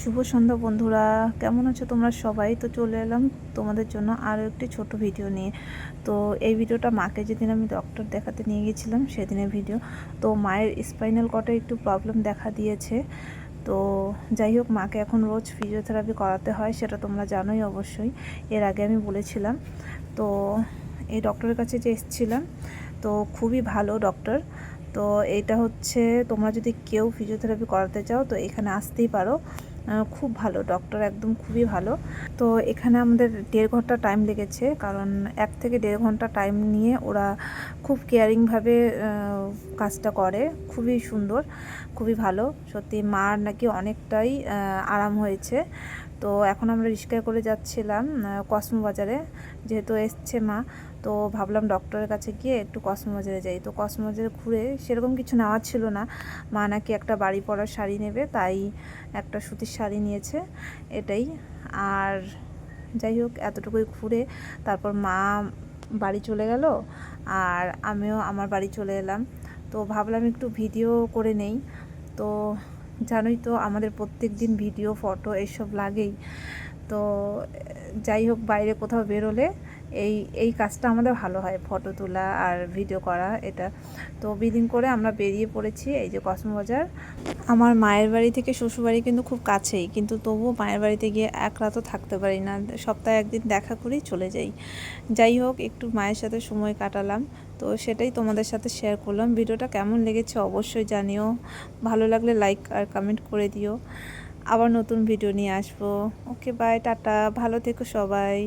শুভ সন্ধ্যা বন্ধুরা, কেমন আছো তোমরা সবাই? তো চলে এলাম তোমাদের জন্য আরও একটি ছোট ভিডিও নিয়ে। তো এই ভিডিওটা মাকে যেদিন আমি ডক্টর দেখাতে নিয়ে গেছিলাম সেদিনের ভিডিও। তো মায়ের স্পাইনাল কর্ডে একটু প্রবলেম দেখা দিয়েছে। তো যাই হোক, মাকে এখন রোজ ফিজিওথেরাপি করাতে হয়, সেটা তোমরা জানোই অবশ্যই, এর আগে আমি বলেছিলাম। তো এই ডক্টরের কাছে যে এসেছিলাম, তো খুবই ভালো ডক্টর। তো এইটা হচ্ছে, তোমরা যদি কেউ ফিজিওথেরাপি করাতে চাও তো এখানে আসতেই পারো। খুব ভালো ডক্টর, একদম খুবই ভালো। তো এখানে আমাদের 1.5 ঘন্টা টাইম লেগেছে, কারণ 1 থেকে 1.5 ঘন্টা টাইম নিয়ে ওরা খুব কেয়ারিংভাবে কাজটা করে। খুবই সুন্দর, খুবই ভালো। সত্যি মার নাকি অনেকটাই আরাম হয়েছে। তো এখন আমরা রিক্সায় করে যাচ্ছিলাম কসমো বাজারে, যেহেতু এসছে মা। তো ভাবলাম ডক্টরের কাছে গিয়ে একটু কসমো বাজারে যাই। তো কসমো বাজারে ঘুরে সেরকম কিছু নেওয়ার ছিল না। মা নাকি একটা বাড়ি পরার শাড়ি নেবে, তাই একটা সুতির শাড়ি নিয়েছে, এটাই। আর যাই হোক, এতটুকুই ঘুরে তারপর মা বাড়ি চলে গেল, আর আমিও আমার বাড়ি চলে এলাম। তো ভাবলাম একটু ভিডিও করে নেই। তো জানোই তো আমাদের প্রত্যেক দিন ভিডিও, ফটো এইসব লাগেই। তো যাই হোক, বাইরে কোথাও বেরোলে এই এই কাজটা আমাদের ভালো হয়, ফটো তোলা আর ভিডিও করা এটা। তো বিদিন করে আমরা বেরিয়ে পড়েছি, এই যে কসমো বাজার। আমার মায়ের বাড়ি থেকে শ্বশুরবাড়ি কিন্তু খুব কাছেই, কিন্তু তবুও মায়ের বাড়িতে গিয়ে এক রাতও থাকতে পারি না, সপ্তাহে একদিন দেখা করেই চলে যাই। যাই হোক, একটু মায়ের সাথে সময় কাটালাম, তো সেটাই তোমাদের সাথে শেয়ার করলাম। ভিডিওটা কেমন লেগেছে অবশ্যই জানিও, ভালো লাগলে লাইক আর কমেন্ট করে দিও। আবার নতুন ভিডিও নিয়ে আসবো। ওকে, বাই, টাটা, ভালো থেকো সবাই।